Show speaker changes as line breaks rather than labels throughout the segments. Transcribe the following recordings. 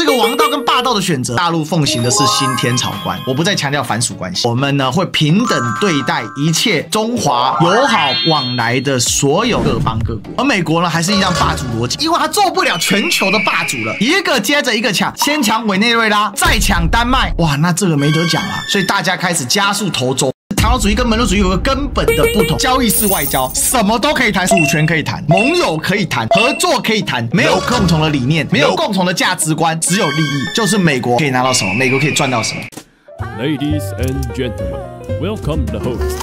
個王道跟霸道的選擇。大陸奉行的是新天朝觀，我不再強調藩屬關係，我們呢會平等對待一切中華友好往來的所有各邦各國。而美國呢，還是一樣霸主邏輯，因為他做不了全球的霸主了，一個接着一個搶，先搶委內瑞拉，再搶丹麥，哇，那這個沒得講啊！所以大家開始加速投中。唐勞主義跟门罗主義有個根本的不同，交易式外交，什麼都可以談，主權可以談，盟友可以談，合作可以談，沒有共同的理念，沒有共同的價值觀，只有利益，就是美國可以拿到什麼，美國可以賺到什麼。
Ladies and gentlemen, welcome the host.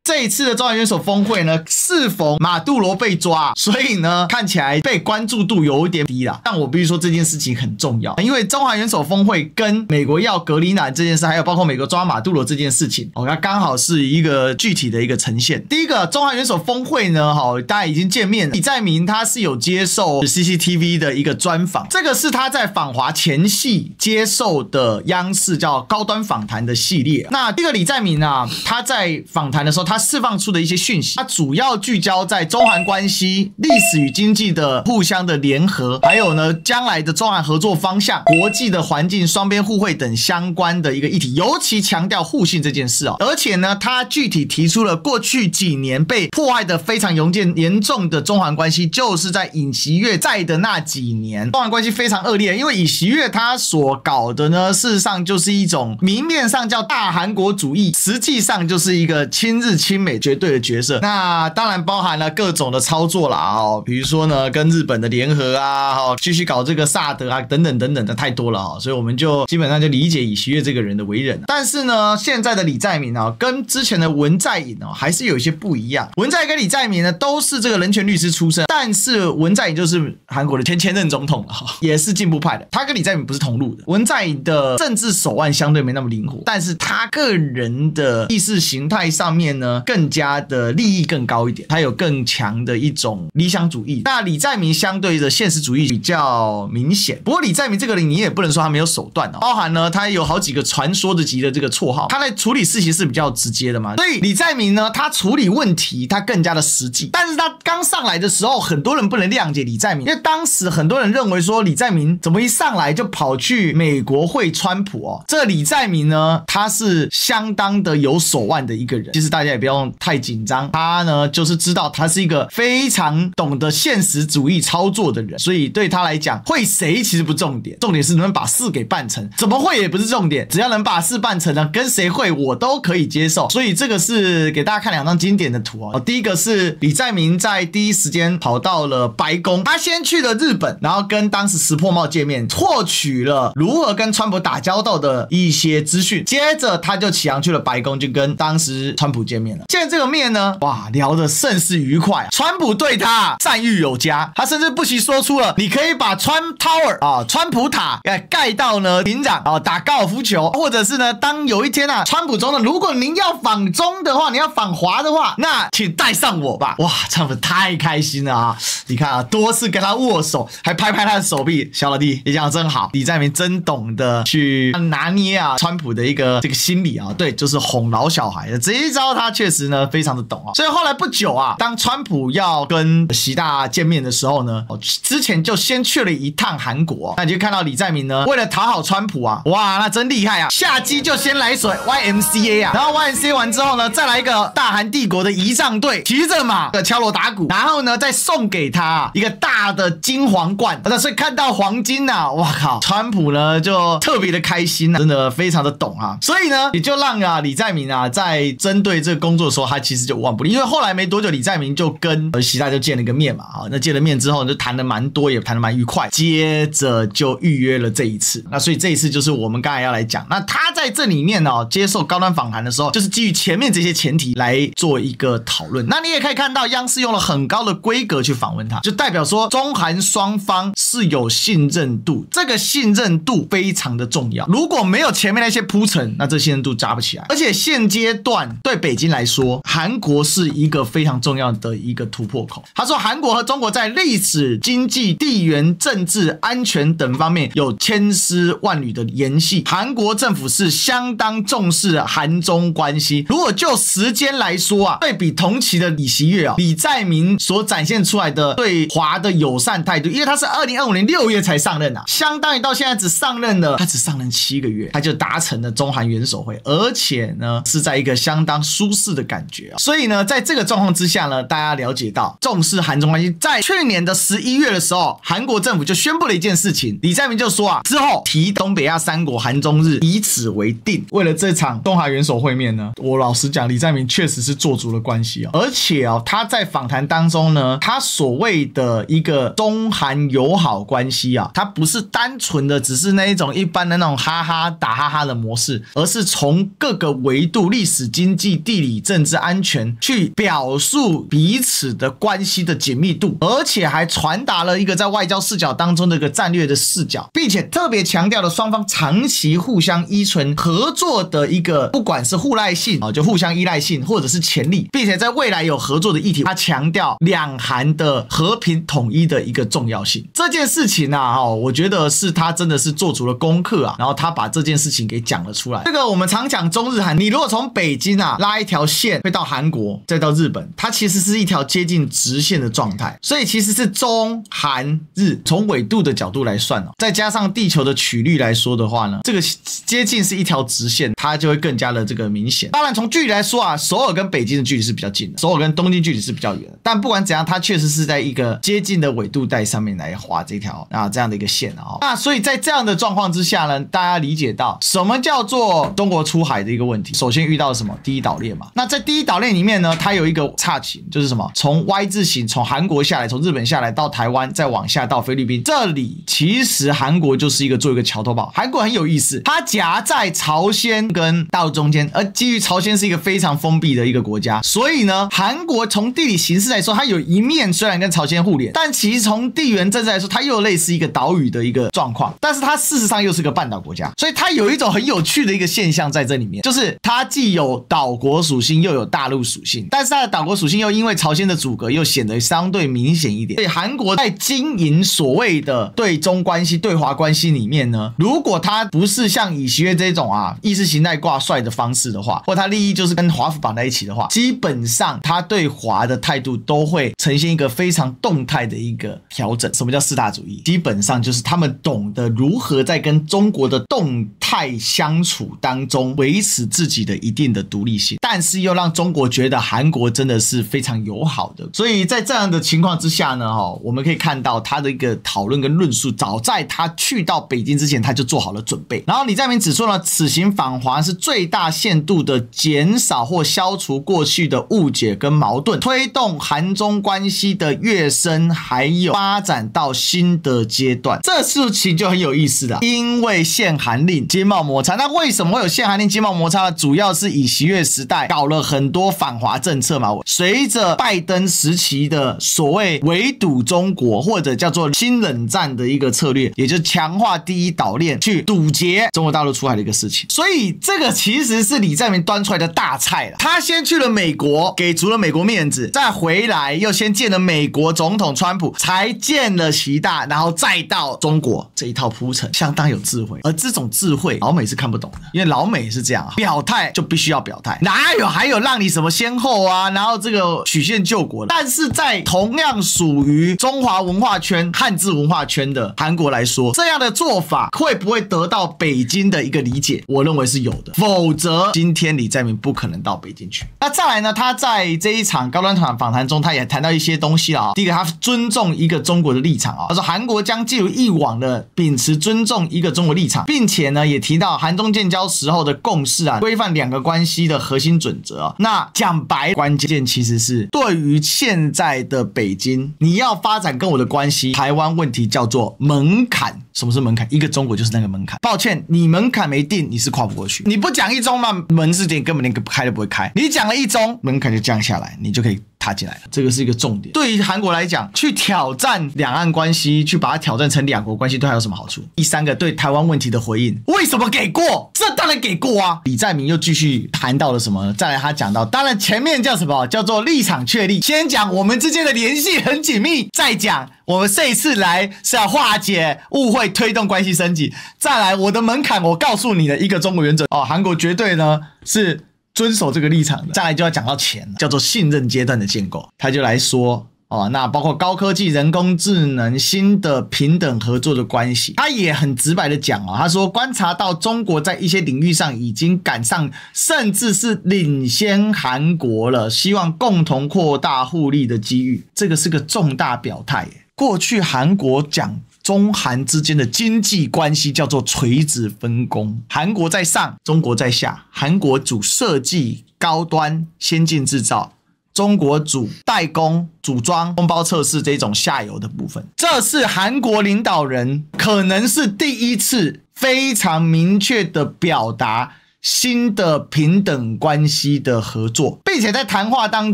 這一次的中韩元首峰會呢，適逢馬杜羅被抓，所以呢，看起來被關注度有一點低啦。但我必須說這件事情很重要，因為中韓元首峰會跟美國要隔離難這件事，還有包括美國抓馬杜羅這件事情，它剛好是一個具體的一個呈現。第一個，中韓元首峰會呢，大家已經見面了。李在明他是有接受 CCTV 的一個專訪，這個是他在訪華前夕接受的央視叫高端訪談的系列。那這個李在明啊，他在訪談的時候，他釋放出的一些訊息，它主要聚焦在中韓關係、歷史與經濟的互相的聯合，還有呢將來的中韓合作方向、國際的環境、雙邊互惠等相關的一個議題，尤其強調互信這件事哦。而且呢，他具體提出了過去幾年被破壞的非常嚴重的中韓關係，就是在尹錫悅在的那幾年，中韓關係非常惡劣。因為尹錫悅他所搞的呢，事實上就是一種明面上叫大韓國主義，實際上就是一個親日親美絕對的角色，那當然包含了各種的操作啦比如說呢跟日本的聯合啊繼續搞這個薩德啊等等等等的太多了所以我們就基本上就理解尹錫悅這個人的為人。但是呢，現在的李在明跟之前的文在寅還是有一些不一樣。文在寅跟李在明呢都是這個人權律師出身，但是文在寅就是韓國的前任總統了也是進步派的，他跟李在明不是同路的。文在寅的政治手腕相對沒那麼靈活，但是他個人的意識形態上面呢更加的利益更高一點，他有更強的一種理想主義。那李在明相對的現實主義比較明顯，不過李在明這個人你也不能說他沒有手段包含呢他有好幾個傳說的級的這個綽號，他在處理事情是比較直接的嘛，所以李在明呢他處理問題他更加的實際。但是他剛上來的時候，很多人不能諒解李在明，因為當時很多人認為說李在明怎麼一上來就跑去美國會川普這李在明呢他是相當的有手腕的一個人。其實大家也不用太緊張，他呢就是知道他是一個非常懂得現實主義操作的人，所以對他來講會誰其實不重點，重點是能不能把事給辦成，怎麼會也不是重點，只要能把事辦成呢，跟誰會我都可以接受。所以這個是給大家看兩張經典的圖第一個是李在明在第一時間跑到了白宮，他先去了日本，然後跟當時石破茂見面，獲取了如何跟川普打交道的一些資訊，接着他就啟航去了白宮，就跟當時川普見面了。見這個面呢，哇，聊得甚是愉快，川普對他讚譽有加，他甚至不惜說出了你可以把川 Tower 川普塔蓋到呢平壤打高爾夫球，或者是呢當有一天川普總統如果您要訪中的話，你要訪華的話，那請帶上我吧。哇，川普太開心了你看多次跟他握手，還拍拍他的手臂，小老弟你講得真好，李在明真懂得去拿捏川普的一個這個心理對，就是哄老小孩的這一招，他確實呢非常的懂所以後來不久當川普要跟習大見面的時候呢，之前就先去了一趟韓國那你就看到李在明呢為了討好川普哇，那真厲害下機就先來水 YMCA 然後 YMCA 完之後呢，再來一個大韓帝國的儀仗隊，騎着馬的敲鑼打鼓，然後呢再送給他一個大的金皇冠所以看到黃金哇靠，川普呢就特別的開心真的非常的懂所以呢也就讓李在明在針對這個工作的時候，他其實就無往不利，因為後來沒多久李在明就跟習大就見了一個面嘛那見了面之後就談得蠻多，也談得蠻愉快，接着就預約了這一次。那所以這一次就是我們剛才要來講，那他在這裡面接受高端訪談的時候，就是基於前面這些前提來做一個討論。那你也可以看到央視用了很高的規格去訪問他，就代表說中韓雙方是有信任度，這個信任度非常的重要，如果沒有前面那些鋪陳，那這信任度扎不起來。而且現階段對北京來來說，韓國是一個非常重要的一個突破口。他說，韓國和中國在歷史、經濟、地緣政治、安全等方面有千絲萬縷的聯繫。韓國政府是相當重視韓中關係。如果就時間來說啊，對比同期的李錫悅啊，李在明所展現出來的對華的友善態度，因為他是2025年6月才上任啊，相當於到現在只上任7個月，他就達成了中韓元首會，而且呢是在一個相當舒適的感覺啊。所以呢，在這個狀況之下呢，大家了解到重視韓中關係。在去年的11月的時候，韓國政府就宣布了一件事情，李在明就說啊，之後提東北亞3國韓中日以此為定。為了這場中韓元首會面呢，我老實講，李在明確實是做足了關係啊，而且啊，他在訪談當中呢，他所謂的一個中韓友好關係啊，他不是單純的只是那一種一般的那種哈哈打哈哈的模式，而是從各個維度，歷史、經濟、地理、政治、安全去表述彼此的關係的緊密度，而且還傳達了一個在外交視角當中的一個戰略的視角，並且特別強調了雙方長期互相依存合作的一個不管是互賴性就互相依賴性，或者是潛力，並且在未來有合作的議題，他強調兩韓的和平統一的一個重要性。這件事情啊，我覺得是他真的是做足了功課啊，然後他把這件事情給講了出來。這個我們常講中日韓，你如果從北京啊拉一條線會到韓國，再到日本，它其實是一條接近直線的狀態，所以其實是中韓日從緯度的角度來算再加上地球的曲率來說的話呢，這個接近是一條直線，它就會更加的這個明顯。當然從距離來說啊，首爾跟北京的距離是比較近的，首爾跟東京距離是比較遠的，但不管怎樣，它確實是在一個接近的緯度帶上面來畫這條這樣的一個線啊。那所以在這樣的狀況之下呢，大家理解到什麼叫做中國出海的一個問題。首先遇到什麼？第一島鏈嘛。那在第一島鏈裡面呢，它有一個岔型，就是什麼？從 Y 字形從韓國下來，從日本下來到台灣，再往下到菲律賓。這裡其實韓國就是做一個橋頭堡。韓國很有意思，它夾在朝鮮跟大陸中間，而基於朝鮮是一個非常封閉的一個國家，所以呢，韓國從地理形勢來說，它有一面雖然跟朝鮮互連，但其實從地緣政治來說，它又有類似一個島嶼的一個狀況，但是它事實上又是個半島國家，所以它有一種很有趣的一個現象在這裡面，就是它既有島國屬性，又有大陸屬性，但是它的島國屬性又因為朝鮮的阻隔，又顯得相對明顯一點。所以韓國在經營所謂的對中關係、對華關係裡面呢，如果它不是像李錫悅這種意識形態掛帥的方式的話，或它利益就是跟華府綁在一起的話，基本上它對華的態度都會呈現一個非常動態的一個調整。什麼叫四大主義？基本上就是他們懂得如何在跟中國的動態相處當中維持自己的一定的獨立性，但是又讓中國覺得韓國真的是非常友好的。所以在這樣的情況之下呢，我們可以看到他的一個討論跟論述，早在他去到北京之前，他就做好了準備。然後李在明指出呢，此行訪華是最大限度的減少或消除過去的誤解跟矛盾，推動韓中關係的躍升，還有發展到新的階段。這事情就很有意思了，因為限韓令經貿摩擦，那為什麼會有限韓令經貿摩擦呢？主要是李錫悅時代搞了很多反華政策嘛，隨着拜登時期的所謂圍堵中國或者叫做新冷戰的一個策略，也就是強化第一島鏈去堵截中國大陸出海的一個事情。所以這個其實是李在明端出來的大菜了。他先去了美國，給足了美國面子，再回來又先見了美國總統川普，才見了習大，然後再到中國，這一套鋪陳相當有智慧。而這種智慧老美是看不懂的，因為老美是這樣，表態就必須要表態，哪有還有讓你什麼先後然後這個曲線救國的。但是在同樣屬於中華文化圈、漢字文化圈的韓國來說，這樣的做法會不會得到北京的一個理解？我認為是有的，否則今天李在明不可能到北京去。那再來呢，他在這一場高端訪談中，他也談到一些東西了。第一個，他尊重一個中國的立場他說韓國將繼續以往的秉持尊重一個中國立場，並且呢也提到韓中建交時候的共識規範兩個關係的核心準則那講白，關鍵其實是對於現在的北京，你要發展跟我的關係，台灣問題叫做門檻。什麼是門檻？一個中國就是那個門檻。抱歉，你門檻沒定，你是跨不過去。你不講一中嘛，門是點根本連開都不會開。你講了一中，門檻就降下來，你就可以插進來了，這個是一個重點。對於韓國來講，去挑戰兩岸關係，去把它挑戰成兩國關係，對它有什麼好處？第三個，對台灣問題的回應，為什麼給過？這當然給過啊！李在明又繼續談到了什麼呢？再來他講到，當然前面叫什麼？叫做立場確立。先講我們之間的聯繫很緊密，再講我們這一次來是要化解誤會，推動關係升級。再來我的門檻，我告訴你的一個中國原則哦，韓國絕對呢是遵守這個立場的。再來就要講到錢，叫做信任階段的建構，他就來說。哦，那包括高科技、人工智能、新的平等合作的關係，他也很直白的講哦，他說觀察到中國在一些領域上已經趕上，甚至是領先韓國了，希望共同擴大互利的機遇，這個是個重大表態耶。過去韓國講中韓之間的經濟關係叫做垂直分工，韓國在上，中國在下，韓國主設計、高端、先進製造。中國主代工、組裝、封包測試這種下游的部分，這是韓國領導人可能是第一次非常明確的表達新的平等關係的合作，並且在談話當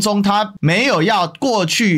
中，他沒有要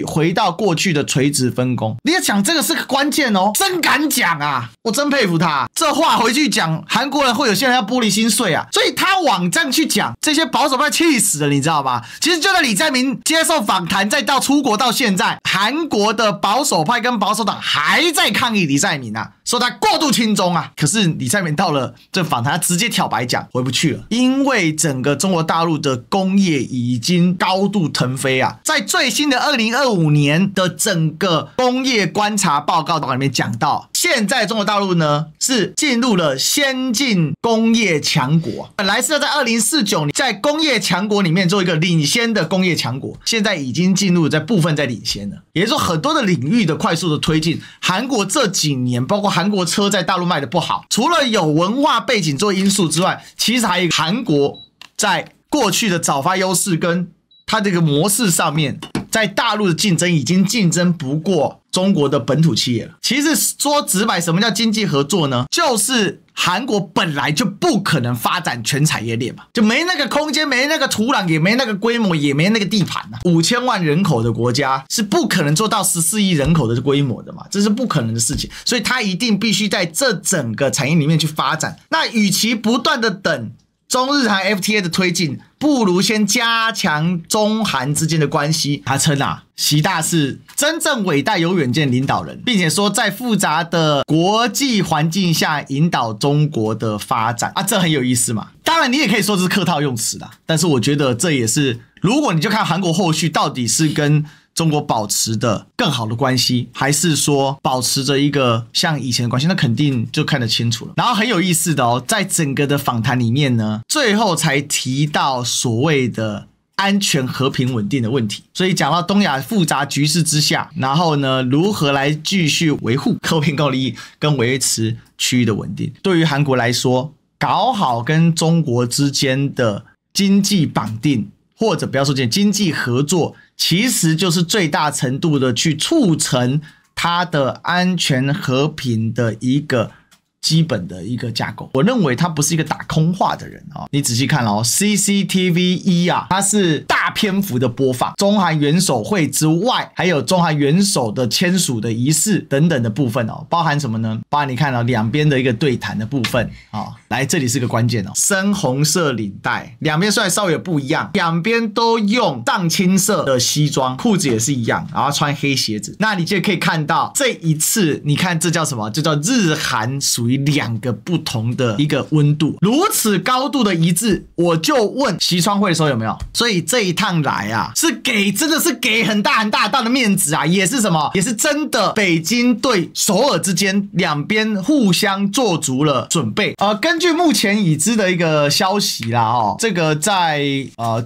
回到過去的垂直分工。你要講這個是個關鍵哦，真敢講啊！我真佩服他，這話回去講，韓國人會有些人要玻璃心碎啊。所以他網站去講，這些保守派氣死了，你知道嗎？其實就在李在明接受訪談，再到出國到現在，韓國的保守派跟保守黨還在抗議李在明啊，說他過度親中啊。可是李在明到了這訪談，他直接挑白講，回不去了，因為整個中國大陸的工業已經高度騰飛啊。在最新的2025年的整個工業觀察報告裡面講到，現在中國大陸呢是進入了先進工業強國，本來是要在2049年在工業強國裡面做一個領先的工業強國，現在已經進入在部分在領先了，也就是說很多的領域的快速的推進。韓國這幾年包括韓國車在大陸賣的不好，除了有文化背景做因素之外，其實還有一個韓國在過去的早發優勢跟它這個模式上面，在大陸的競爭已經競爭不過中國的本土企業了。其實說直白，什麼叫經濟合作呢？就是韓國本來就不可能發展全產業鏈嘛，就沒那個空間，沒那個土壤，也沒那個規模，也沒那個地盤啊。5000萬人口的國家是不可能做到14億人口的規模的嘛，這是不可能的事情。所以它一定必須在這整個產業裡面去發展。那與其不斷的等中日韓 FTA 的推進，不如先加強中韓之間的關係。他稱啊，習大是真正偉大有遠見領導人，並且說在複雜的國際環境下引導中國的發展啊，這很有意思嘛。當然你也可以說這是客套用詞啦，但是我覺得這也是，如果你就看韓國後續到底是跟中國保持的更好的關係，還是說保持着一個像以前的關係，那肯定就看得清楚了。然後很有意思的哦，在整個的訪談裡面呢，最後才提到所謂的安全、和平、穩定的問題。所以講到東亞複雜局勢之下，然後呢，如何來繼續維護和平共利益跟維持區域的穩定。對於韓國來說，搞好跟中國之間的經濟綁定，或者不要說經濟合作，其實就是最大程度的去促成它的安全和平的一個基本的一個架構。我認為他不是一個打空話的人啊，你仔細看哦 ，CCTV 1啊，它是大篇幅的播放中韓元首會之外，還有中韓元首的簽署的儀式等等的部分哦，包含什麼呢？包含你看到兩邊的一個對談的部分啊，來這裡是個關鍵哦，深紅色領帶，兩邊雖然稍微有不一樣，兩邊都用藏青色的西裝，褲子也是一樣，然後穿黑鞋子。那你就可以看到這一次，你看這叫什麼？這叫日韓屬於兩個不同的一個溫度，如此高度的一致，我就問習川會的時候有沒有？所以這一趟來啊，真的是給很大的面子啊，也是什麼？也是真的北京對首爾之間兩邊互相做足了準備。根據目前已知的一個消息啦，這個在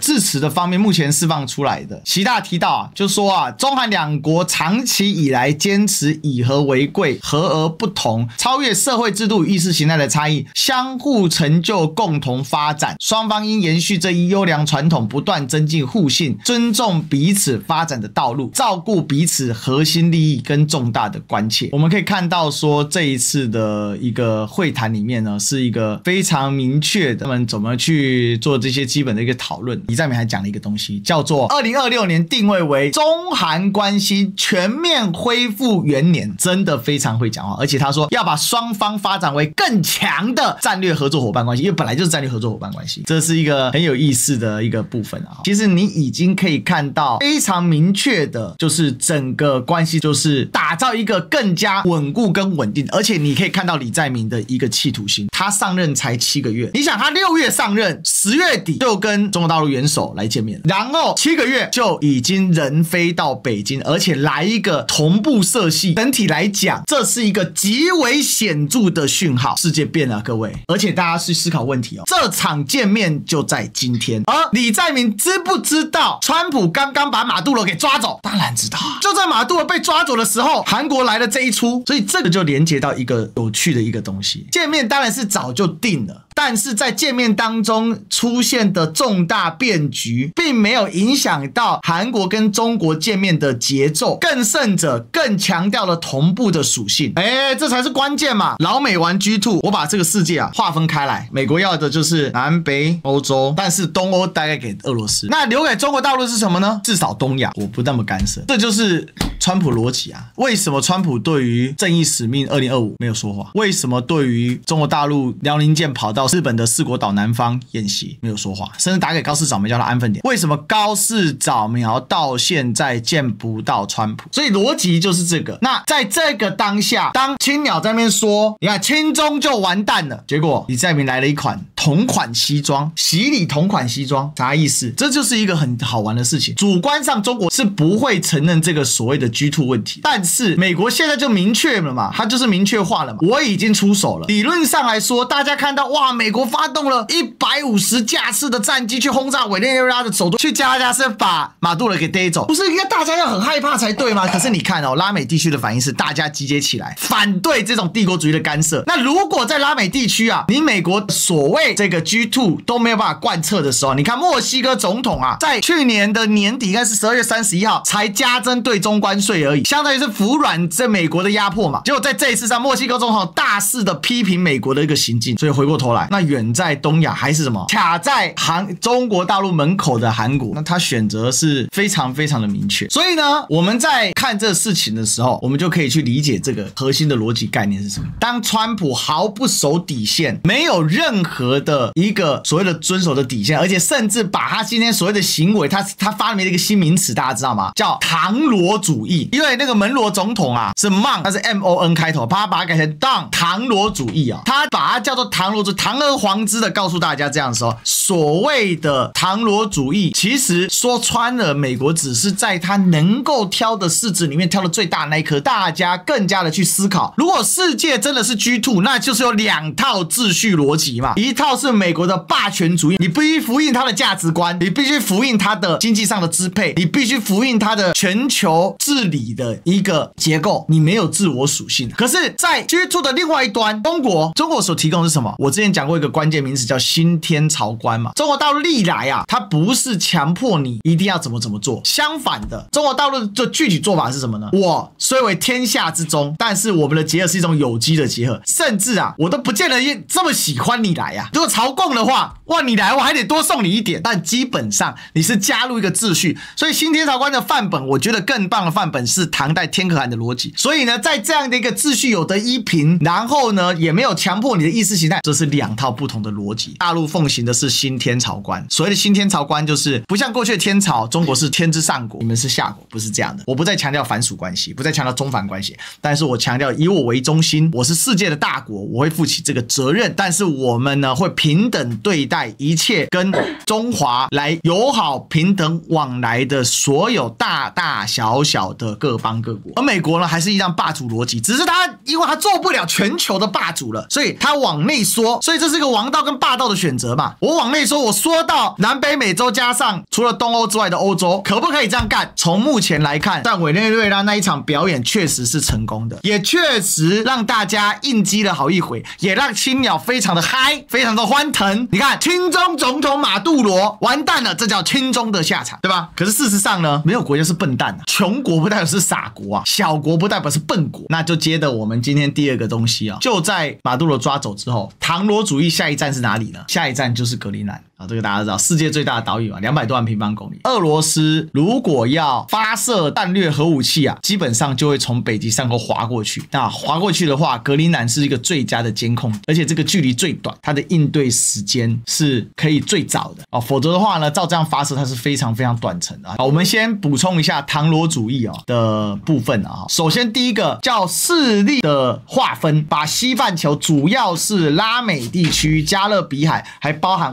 致辭的方面目前釋放出來的，習大提到啊，就說啊，中韓兩國長期以來堅持以和為貴，和而不同，超越社會制度與意識形態的差異，相互成就，共同發展。雙方應延續這一優良傳統，不斷增進互信，尊重彼此發展的道路，照顧彼此核心利益跟重大的關切。我們可以看到說，這一次的一個會談裡面呢，是一個非常明確的，他們怎麼去做這些基本的一個討論。李在明還講了一個東西，叫做2026年定位為中韓關係全面恢復元年，真的非常會講話。而且他說要把雙方發展為更強的戰略合作夥伴關係，因為本來就是戰略合作夥伴關係，這是一個很有意思的一個部分啊。其實你已經可以看到非常明確的，就是整個關係就是打造一個更加穩固跟穩定，而且你可以看到李在明的一個企圖心。他上任才7個月，你想他6月上任，10月底就跟中國大陸元首來見面，然後7個月就已經人飛到北京，而且來一個同步色系。整體來講，這是一個極為顯著的訊號，世界變了，各位。而且大家去思考問題哦，這場見面就在今天。而李在明知不知道川普剛剛把馬杜羅給抓走？當然知道，就在馬杜羅被抓走的時候，韓國來了這一出，所以這個就連接到一個有趣的一個東西。見面當然是早就定了，但是在見面當中出現的重大變局，並沒有影響到韓國跟中國見面的節奏，更甚者更強調了同步的屬性。這才是關鍵嘛！老美玩 G2， 我把這個世界啊劃分開來，美國要的就是南北歐洲，但是東歐大概給俄羅斯，那留給中國大陸是什麼呢？至少東亞我不那麼干涉，這就是川普邏輯啊。為什麼川普對於正義使命2025沒有說話？為什麼對於中國大陸遼寧艦跑到日本的四國島南方演習沒有說話？甚至打給高市早苗叫他安分點。為什麼高市早苗到現在見不到川普？所以邏輯就是這個。那在這個當下，當青鳥在那邊說，你看親中就完蛋了，結果李在明來了一款同款西裝，洗禮同款西裝，啥意思？這就是一個很好玩的事情。主觀上中國是不會承認這個所謂的 G2 問題，但是美國現在就明確了嘛，它就是明確化了嘛，我已經出手了。理論上來說，大家看到哇，美國發動了150架次的戰機去轟炸委內瑞拉的首都，去加拉加斯把馬杜羅給逮走，不是應該大家要很害怕才對嗎？可是你看哦，拉美地區的反應是大家集結起來反對這種帝國主義的干涉。那如果在拉美地區啊，你美國所謂這個 G2 都沒有辦法貫徹的時候，你看墨西哥總統啊，在去年的年底，應該是12月31號才加徵對中關稅而已，相當於是服軟在美國的壓迫嘛。結果在這一次上，墨西哥總統大肆的批評美國的一個行徑，所以回過頭來，那遠在東亞還是什麼卡在中國大陸門口的韓國，那他選擇是非常非常的明確。所以呢，我們在看這個事情的時候，我們就可以去理解這個核心的邏輯概念是什麼。當川普毫不守底線，沒有任何的一個所謂的遵守的底線，而且甚至把他今天所謂的行為，他發明了一個新名詞，大家知道嗎？叫唐羅主義。因為那個門羅總統啊是 Mon， 他是 MON 開頭，他把它改成 Don， 唐羅主義啊，他把它叫做唐羅主義，堂而皇之的告訴大家這樣說，所謂的唐羅主義，其實說穿了，美國只是在他能夠挑的市值裡面挑的最大那一顆，大家更加的去思考，如果世界真的是 G2， 那就是有2套秩序邏輯嘛，一套是美國的霸權主義，你必須服膺他的價值觀，你必須服膺他的經濟上的支配，你必須服膺他的全球治理的一個結構，你沒有自我屬性。可是，在 G2 的另外一端，中國所提供的是什麼？我之前講過一個關鍵名詞叫新天朝觀嘛。中國大陸歷來啊，它不是強迫你一定要怎麼做，相反的，中國大陸的具體做法是什麼呢？我雖為天下之中，但是我們的結合是一種有機的結合，甚至啊，我都不見得這麼喜歡你來啊。如果朝貢的話，哇，你來我還得多送你一點，但基本上你是加入一個秩序。所以新天朝觀的範本，我覺得更棒的範本是唐代天可汗的邏輯。所以呢，在這樣的一個秩序有得依憑，然後呢，也沒有強迫你的意識形態，這是2套不同的邏輯。大陸奉行的是新天朝觀，所謂的新天朝觀就是不像過去的天朝，中國是天之上國，你們是下國，不是這樣的。我不再強調藩屬關係，不再強調中藩關係，但是我強調以我為中心，我是世界的大國，我會負起這個責任，但是我們呢會會平等對待一切跟中華來友好平等往來的所有大大小小的各邦各國。而美國呢，還是一樣霸主邏輯，只是因為他做不了全球的霸主了，所以他往內縮，所以這是一個王道跟霸道的選擇嘛。我往內縮，我縮到南北美洲加上除了東歐之外的歐洲，可不可以這樣幹？從目前來看，在委內瑞拉那一場表演確實是成功的，也確實讓大家應激了好一回，也讓青鳥非常的嗨，非常的歡騰。你看，親中總統馬杜羅完蛋了，這叫親中的下場，對吧？可是事實上呢，沒有國家是笨蛋啊，窮國不代表是傻國啊，小國不代表是笨國。那就接着我們今天第二個東西啊，就在馬杜羅抓走之後，唐羅主義下一站是哪裡呢？下一站就是格陵蘭啊，這個大家知道，世界最大的島嶼嘛，200多萬平方公里。俄羅斯如果要發射戰略核武器啊，基本上就會從北極上空滑過去。那滑過去的話，格陵蘭是一個最佳的監控，而且這個距離最短，它的應對時間是可以最早的哦。否則的話呢，照這樣發射，它是非常非常短程的。好，我們先補充一下唐羅主義的部分啊。首先第一個叫勢力的劃分，把西半球主要是拉美地區、加勒比海，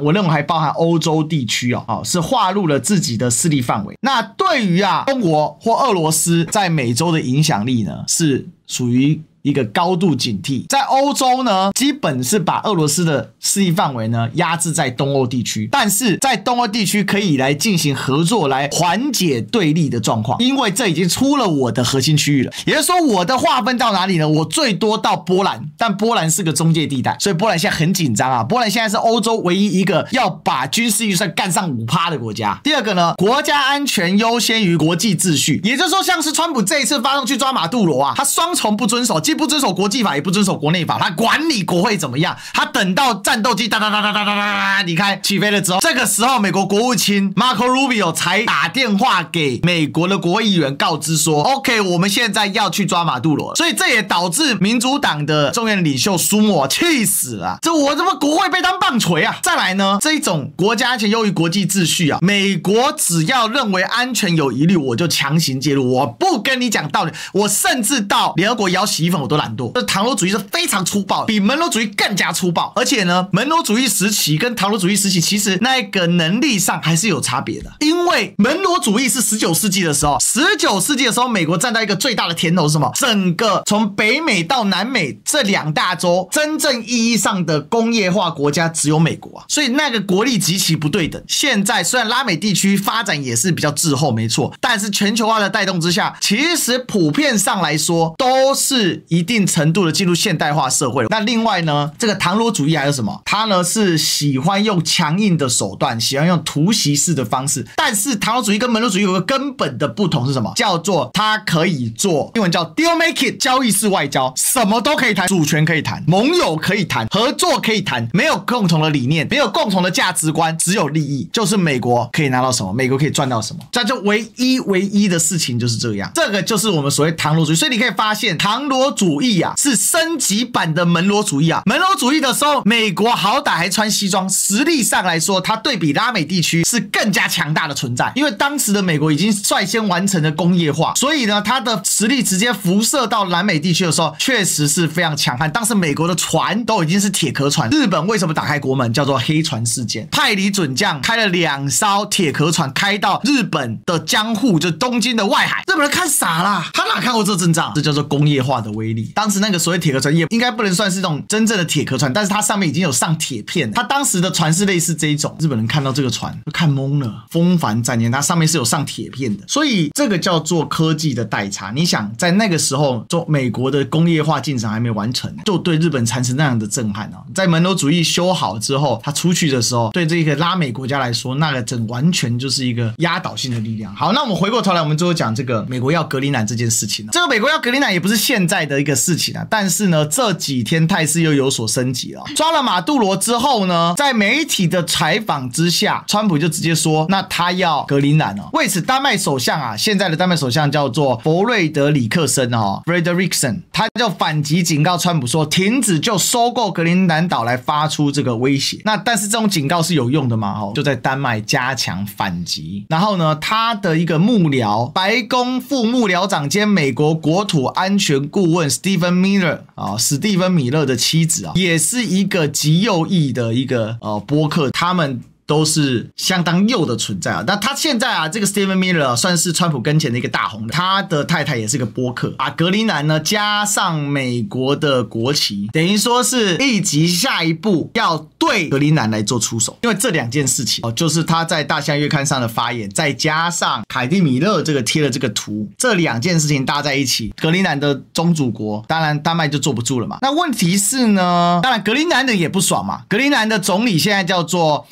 我認為還包含歐洲地區是劃入了自己的勢力範圍。那對於中國或俄羅斯在美洲的影響力呢，是屬於一個高度警惕。在歐洲呢，基本是把俄羅斯的勢力範圍呢壓制在東歐地區，但是在東歐地區可以來進行合作，來緩解對立的狀況，因為這已經出了我的核心區域了。也就是說，我的劃分到哪裡呢？我最多到波蘭，但波蘭是個中介地帶，所以波蘭現在很緊張啊。波蘭現在是歐洲唯一一個要把軍事預算幹上5%的國家。第二個呢，國家安全優先於國際秩序，也就是說，像是川普這一次發動去抓馬杜羅啊，他雙重不遵守，既不遵守國際法，也不遵守國內法，他管你國會怎麼樣，他等到戰鬥機噠噠噠噠噠噠噠離開起飛了之後，這個時候美國國務卿 Marco Rubio 才打電話給美國的國會議員告知說 OK， 我們現在要去抓馬杜羅。所以這也導致民主黨的眾院領袖舒默氣死了，這我他媽國會被當棒槌啊。再來呢，這一種國家安全優於國際秩序啊，美國只要認為安全有疑慮，我就強行介入，我不跟你講道理，我甚至到聯合國舀洗衣粉我都懶惰。這唐羅主義是非常粗暴，比门羅主義更加粗暴。而且呢，门羅主義時期跟唐羅主義時期其實那個能力上還是有差別的。因為门羅主義是19世紀的時候，19世紀的時候，美國站在一個最大的甜頭是什麼？整個從北美到南美這2大洲，真正意義上的工業化國家只有美國啊，所以那個國力極其不對等。現在雖然拉美地區發展也是比較滯後，沒錯，但是全球化的帶動之下，其實普遍上來說都是一定程度的進入現代化社會。那另外呢，這個唐羅主義還有什麼？他呢是喜歡用強硬的手段，喜歡用突襲式的方式。但是唐羅主義跟门羅主義有個根本的不同是什麼？叫做它可以做英文叫 deal make it， 交易式外交，什麼都可以談，主權可以談，盟友可以談，合作可以談，沒有共同的理念，沒有共同的價值觀，只有利益，就是美國可以拿到什麼，美國可以賺到什麼，這就唯一的事情就是這樣。這個就是我們所謂唐羅主義。所以你可以發現，唐羅主義啊是升級版的門羅主義啊。門羅主義的時候，美國好歹還穿西裝，實力上來說，它對比拉美地區是更加強大的存在。因為當時的美國已經率先完成了工業化，所以呢，它的實力直接輻射到南美地區的時候，確實是非常強悍。當時美國的船都已經是鐵殼船。日本為什麼打開國門？叫做黑船事件，派離準將開了2艘鐵殼船，開到日本的江戶，就東京的外海。日本人看傻了，他哪看過這陣仗？這叫做工業化的威力。當時那個所謂鐵殼船也應該不能算是這種真正的鐵殼船，但是它上面已經有上鐵片了。它當時的船是類似這一種，日本人看到這個船就看懵了。風帆展年，它上面是有上鐵片的，所以這個叫做科技的代差。你想在那個時候，美國的工業化進程還沒完成，就對日本產生那樣的震撼啊！在門羅主義修好之後，他出去的時候，對這個拉美國家來說，那個完全就是一個壓倒性的力量。好，那我們回過頭來，我們最後講這個美國要格陵蘭這件事情。這個美國要格陵蘭也不是現在的一個事情啊，但是呢，這幾天態勢又有所升級了。抓了馬杜羅之後呢，在媒體的採訪之下，川普就直接說，那他要格陵蘭哦。為此，丹麥首相啊，現在的丹麥首相叫做弗瑞德里克森哦 （Frederiksen），他就反擊警告川普說，停止就收購格陵蘭島來發出這個威脅。那但是這種警告是有用的嗎？就在丹麥加強反擊。然後呢，他的一個幕僚，白宮副幕僚長兼美國國土安全顧問 Stephen Miller 史蒂芬米勒的妻子也是一個極右翼的一個播客，他們都是相當右的存在啊。那他現在這個 Stephen Miller 算是川普跟前的一個大紅人，他的太太也是個播客，把格陵蘭呢加上美國的國旗，等於說是立即下一步要對格陵蘭來做出手。因為這兩件事情就是他在大西洋月刊上的發言，再加上凱蒂米勒这個貼了這個圖，這兩件事情搭在一起，格陵蘭的宗主國，當然丹麥就坐不住了嘛。那問題是呢，當然格陵蘭人也不爽嘛。格陵蘭的總理現在叫做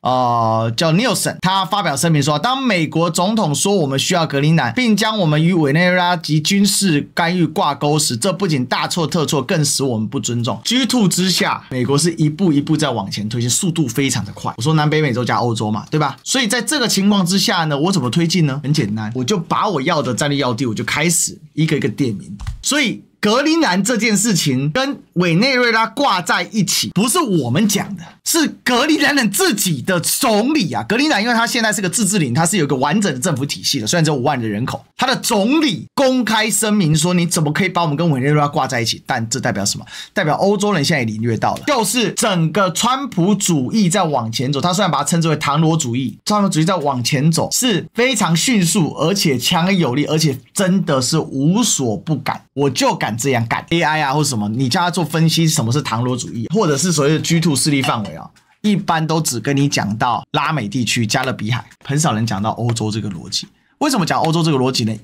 叫 Nielsen， 他發表声明說，當美國總統說我們需要格陵蘭，並將我們與委內瑞拉及軍事干預掛鈎時，這不僅大錯特錯，更使我們不尊重。G2 之下，美國是一步一步在往前推進，速度非常的快。我說南北美洲加歐洲嘛，對吧？所以在這個情況之下呢，我怎麼推進呢？很簡單，我就把我要的戰略要地，我就開始一個一個點名。所以格陵蘭這件事情跟委內瑞拉掛在一起，不是我們講的，是格陵蘭人自己的總理啊。格陵蘭因為他現在是個自治領，他是有一個完整的政府體系的，雖然只有5萬的人口，他的總理公開聲明說，你怎麼可以把我們跟委內瑞拉掛在一起？但這代表什麼？代表歐洲人現在也領略到了，就是整個川普主義在往前走。他雖然把它稱之為唐羅主義，川普主義在往前走是非常迅速，而且強而有力，而且真的是無所不敢。我就敢这樣幹 AI 或什麼，你叫他做分析什麼是唐羅主義，或者是所謂的 G2 勢力範圍一般都只跟你講到拉美地區、加勒比海，很少人講到歐洲這個邏輯。為什麼講歐洲這個邏輯呢？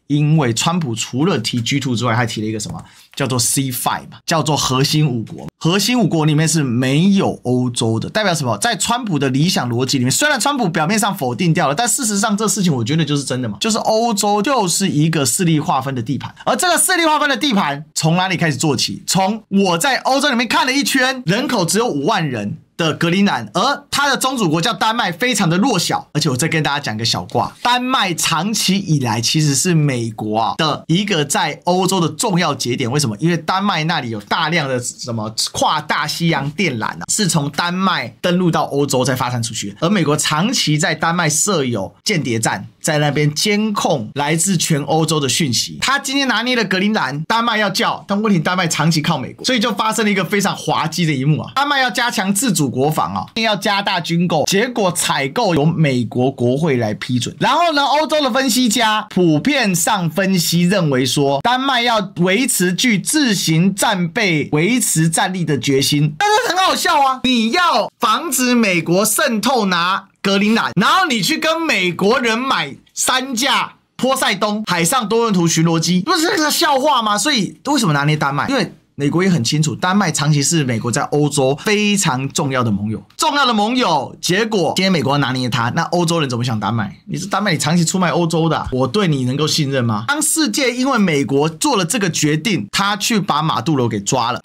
因為川普除了提 G2 之外，還提了一個什麼叫做 C5 嘛，叫做核心5國。核心5國裡面是沒有歐洲的，代表什麼？在川普的理想邏輯裡面，雖然川普表面上否定掉了，但事實上這事情我覺得就是真的嘛，就是歐洲就是一個勢力劃分的地盤，而這個勢力劃分的地盤從哪裡開始做起？從我在歐洲裡面看了一圈，人口只有5萬人的格陵蘭，而它的宗主國叫丹麥，非常的弱小。而且我再跟大家講個小卦，丹麥長期以來其實是美國的一個在歐洲的重要節點。為什麼？因為丹麥那裡有大量的什麼跨大西洋電纜是從丹麥登陸到歐洲再發散出去，而美國長期在丹麥設有間諜站，在那邊監控來自全歐洲的訊息。他今天拿捏了格陵蘭，丹麥要叫，但問題丹麥長期靠美國，所以就發生了一個非常滑稽的一幕啊！丹麥要加強自主國防要加大軍購，結果採購由美國國會來批准。然後呢，歐洲的分析家普遍上分析認為說，丹麥要維持具自行戰備、維持戰力的決心。但是很好笑啊，你要防止美國滲透拿格陵蘭，然後你去跟美國人買3架波塞冬海上多用途巡邏機，不是這個笑話嗎？所以為什麼拿捏丹麥？因為美國也很清楚，丹麥長期是美國在歐洲非常重要的盟友，結果今天美國拿捏他，那歐洲人怎麼想丹麥？你是丹麥，你長期出賣歐洲的我對你能夠信任嗎？當世界因為美國做了這個決定，他去把馬杜羅給抓了，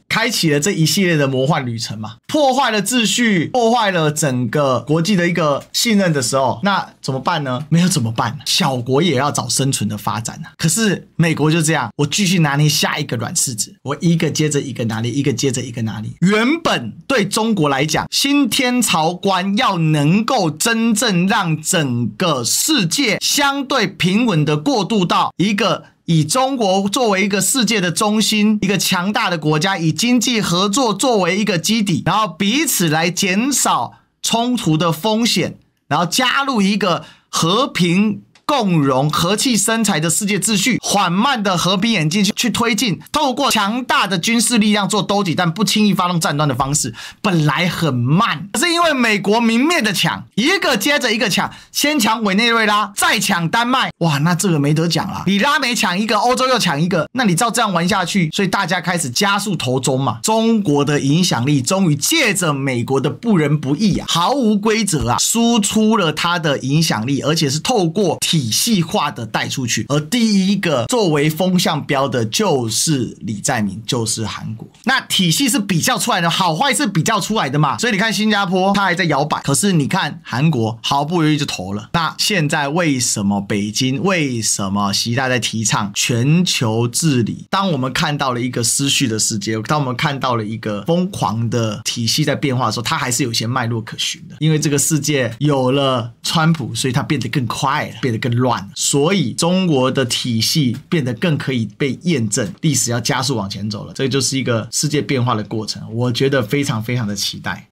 開啟了這一系列的魔幻旅程嘛，破壞了秩序，破壞了整個國際的一個信任的時候，那怎麼辦呢？沒有怎麼辦？小國也要找生存的發展啊。可是美國就這樣，我繼續拿捏下一個軟柿子，我一個接着一個拿捏，一個接着一個拿捏。原本對中國來講，新天朝觀要能夠真正讓整個世界相對平穩的過渡到一個以中國作為一個世界的中心，一個強大的國家，以經濟合作作為一個基底，然後彼此來減少衝突的風險，然後加入一個和平共榮、和氣生財的世界秩序，緩慢的和平演進去推進，透過強大的軍事力量做兜底，但不輕易發動戰端的方式，本來很慢，可是因為美國明面的搶，一個接着一個搶，先搶委內瑞拉，再搶丹麥，哇，那這個沒得講了。你拉美搶一個，歐洲又搶一個，那你照這樣玩下去，所以大家開始加速投中嘛。中國的影響力終於借着美國的不仁不義毫無規則輸出了它的影響力，而且是透過體系化的帶出去，而第一個作為風向標的就是李在明，就是韓國。那體系是比較出來的，好壞是比較出來的嘛，所以你看新加坡它還在搖擺，可是你看韓國毫不猶豫就投了。那現在為什麼北京，為什麼習大大在提倡全球治理？當我們看到了一個失序的世界，當我們看到了一個瘋狂的體系在變化的時候，它還是有一些脈絡可循的。因為這個世界有了川普，所以它變得更快了，變得更亂了，所以中國的體系變得更可以被驗證，歷史要加速往前走了。這就是一個世界變化的過程，我覺得非常非常的期待。